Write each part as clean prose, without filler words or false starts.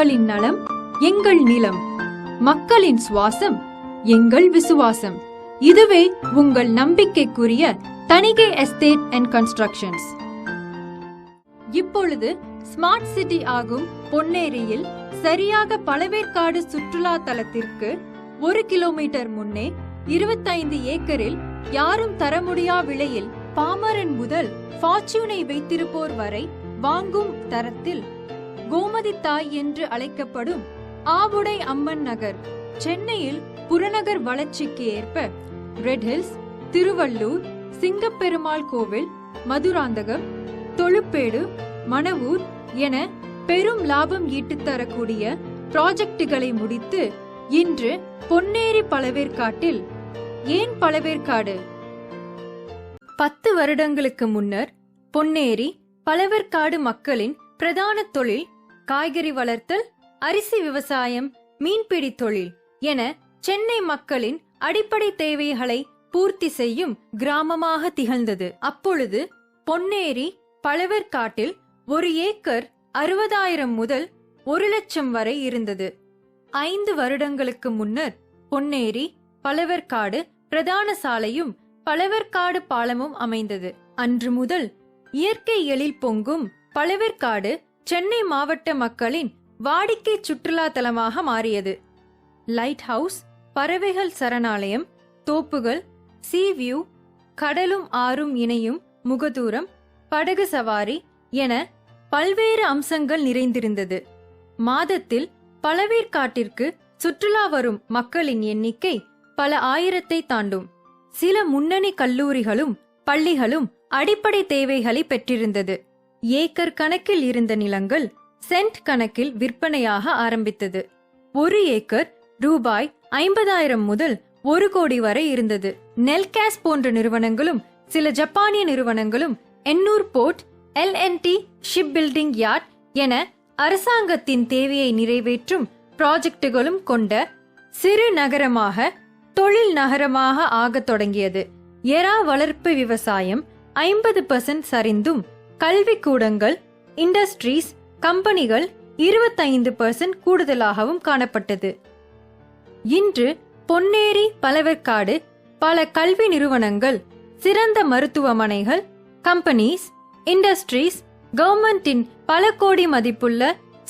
மக்களின் நலம் எங்கள் நிலம், மக்களின் சுவாசம் எங்கள் விசுவாசம். இதுவே உங்கள் நம்பிக்கைக்குரிய தணிகை எஸ்டேட் அண்ட் கன்ஸ்ட்ரக்ஷன்ஸ். இப்பொழுது ஸ்மார்ட் சிட்டி ஆகும் பொன்னேரியில் சரியாக பழவேற்காடு சுற்றுலா தலத்திற்கு 1 கிலோமீட்டர் முன்னே 25 ஏக்கரில் யாரும் தர முடியா விலையில் பாமரன் முதல் ஃபார்ச்சூனை வைத்திருப்போர் வரை வாங்கும் தரத்தில் கோமதி தாய் என்று அழைக்கப்படும் ஆவுடை அம்மன் நகர் சென்னையில் புறநகர் வளர்ச்சிக்கு ஏற்ப ரெட் ஹில்ஸ், திருவள்ளூர், சிங்கப்பெருமாள் கோவில், மதுராந்தகம், தொழுப்பேடு, மணவூர் என பெரும் லாபம் ஈட்டுத் தரக்கூடிய ப்ராஜெக்டுகளை முடித்து இன்று பொன்னேரி பழவேற்காட்டில். ஏன் பழவேற்காடு? 10 வருடங்களுக்கு முன்னர் பொன்னேரி பழவேற்காடு மக்களின் பிரதான தொழில் காய்கறி வளர்த்தல், அரிசி விவசாயம், மீன்பிடி தொழில் என சென்னை மக்களின் அடிப்படை தேவைகளை பூர்த்தி செய்யும் கிராமமாக திகழ்ந்தது. அப்பொழுது பொன்னேரி பழவேற்காட்டில் 1 ஏக்கர் 60,000 முதல் 1 லட்சம் வரை இருந்தது. 5 வருடங்களுக்கு முன்னர் பொன்னேரி பழவேற்காடு பிரதான சாலையும் பழவேற்காடு பாலமும் அமைந்தது. அன்று முதல் இயற்கை எழில் பொங்கும் பழவேற்காடு சென்னை மாவட்ட மக்களின் வாடிக்கை சுற்றுலா தலமாக மாறியது. லைட் ஹவுஸ், பறவைகள் சரணாலயம், தோப்புகள், சீ வியூ, கடலும் ஆறும் இணையும் முகதூரம், படகு சவாரி என பல்வேறு அம்சங்கள் நிறைந்திருந்தது. மாதத்தில் பழவேற்காட்டிற்கு சுற்றுலா வரும் மக்களின் எண்ணிக்கை பல ஆயிரத்தை தாண்டும். சில முன்னணி கல்லூரிகளும் பள்ளிகளும் அடிப்படை தேவைகளை பெற்றிருந்தது. ஏக்கர் கணக்கில் இருந்த நிலங்கள் சென்ட் கணக்கில் விற்பனையாக ஆரம்பித்தது. 1 ஏக்கர் ரூபாய் 50,000 முதல் 1 கோடி வரை இருந்தது. நெல்காஸ் போன்ற நிறுவனங்களும் சில ஜப்பானிய நிறுவனங்களும் Ennore port, LNT ship building yard என அரசாங்கத்தின் தேவையை நிறைவேற்றும் ப்ராஜெக்டுகளும் கொண்ட சிறு நகரமாக, தொழில் நகரமாக ஆகத் தொடங்கியது. எறா வளர்ப்பு விவசாயம் 50% சரிந்தும், கல்விக்கூடங்கள், இண்டஸ்ட்ரீஸ், கம்பெனிகள் 25% கூடுதலாகவும் காணப்பட்டது. இன்று பொன்னேரி பழவேற்காடு பல கல்வி நிறுவனங்கள், சிறந்த மருத்துவமனைகள், கம்பெனிஸ், இண்டஸ்ட்ரீஸ், கவர்மெண்டின் பல கோடி மதிப்புள்ள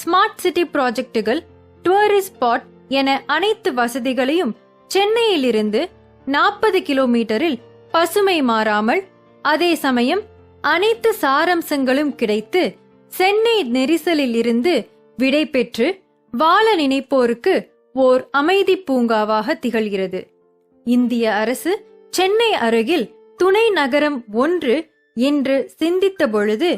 ஸ்மார்ட் சிட்டி ப்ராஜெக்டுகள், டூரிஸ்ட் ஸ்பாட் என அனைத்து வசதிகளையும் சென்னையிலிருந்து 40 கிலோமீட்டரில் பசுமை மாறாமல், அதே சமயம் அனைத்து சாரம்சங்களும் கிடைத்து சென்னை நெரிசலில் இருந்து விடை பெற்று வாழ நினைப்போருக்கு ஓர் அமைதி பூங்காவாக திகழ்கிறது. இந்திய அரசு சென்னை அருகில் துணை நகரம் 1 என்று சிந்தித்த பொழுது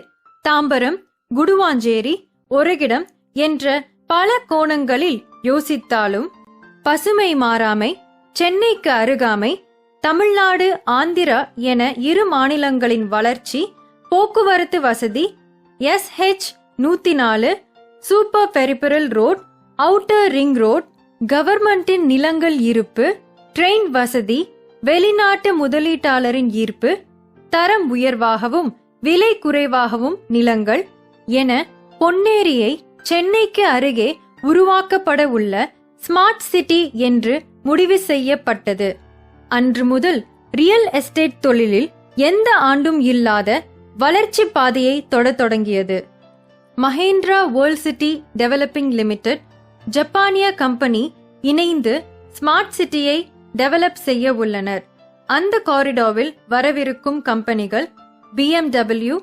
தாம்பரம், குடுவாஞ்சேரி, ஒரகிடம் என்ற பல கோணங்களில் யோசித்தாலும் பசுமை மாறாமை, சென்னைக்கு அருகாமை, தமிழ்நாடு, ஆந்திரா என 2 மாநிலங்களின் வளர்ச்சி, போக்குவரத்து வசதி, SH-104 super peripheral road, outer ring road, கவர்மெண்டின் நிலங்கள் இருப்பு, ட்ரெயின் வசதி, வெளிநாட்டு முதலீட்டாளரின் ஈர்ப்பு, தரம் உயர்வாகவும் விலை குறைவாகவும் நிலங்கள் என பொன்னேரியை சென்னைக்கு அருகே உருவாக்கப்பட உள்ள ஸ்மார்ட் சிட்டி என்று முடிவு செய்யப்பட்டது. அன்று முதல் ரியல் எஸ்டேட் தொழிலில் எந்த ஆண்டும் இல்லாத வளர்ச்சி பாதையை தொடத் தொடங்கியது. Mahindra world city developing limited, ஜப்பானிய கம்பெனி இணைந்து ஸ்மார்ட் சிட்டியை டெவலப் செய்ய உள்ளனர். அந்த காரிடாரில் வரவிருக்கும் கம்பெனிகள் BMW,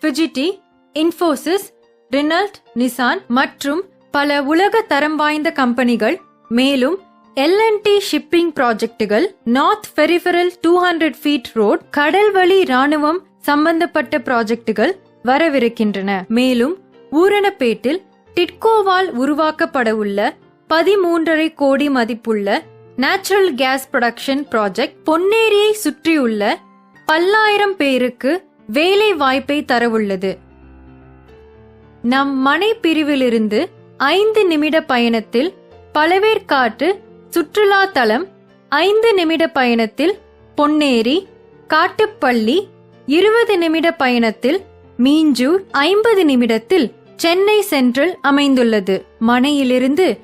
ஃபிஜிட்டி, இன்ஃபோசிஸ், ரினல்ட், நிசான் மற்றும் பல உலக தரம் வாய்ந்த கம்பெனிகள். மேலும் LNT ஷிப்பிங் ப்ராஜெக்டுகள், நார்த் பெரிஃபரல் 200 ஃபீட் ரோட், கடல்வழி ராணுவம் சம்பந்தப்பட்ட ப்ராஜெக்டுகள் வரவிருக்கின்றன. மேலும் ஊரணப்பேட்டில் டிட்கோவால் உருவாக்கப்பட உள்ள 13.5 கோடி மதிப்புள்ள நேச்சுரல் கேஸ் ப்ரொடக்ஷன் ப்ராஜெக்ட் பொன்னேரியை சுற்றியுள்ள பல்லாயிரம் பேருக்கு வேலை வாய்ப்பை தரவுள்ளது. நம் மனை பிரிவிலிருந்து 5 நிமிட பயணத்தில் பழவேற்காட்டு சுற்றுலா தலம், 5 நிமிட பயணத்தில் பொன்னேரி, காட்டுப்பள்ளி, 20 நிமிட பயணத்தில் மீஞ்சூர், 50 நிமிடத்தில் சென்னை சென்ட்ரல் அமைந்துள்ளது. மனையிலிருந்து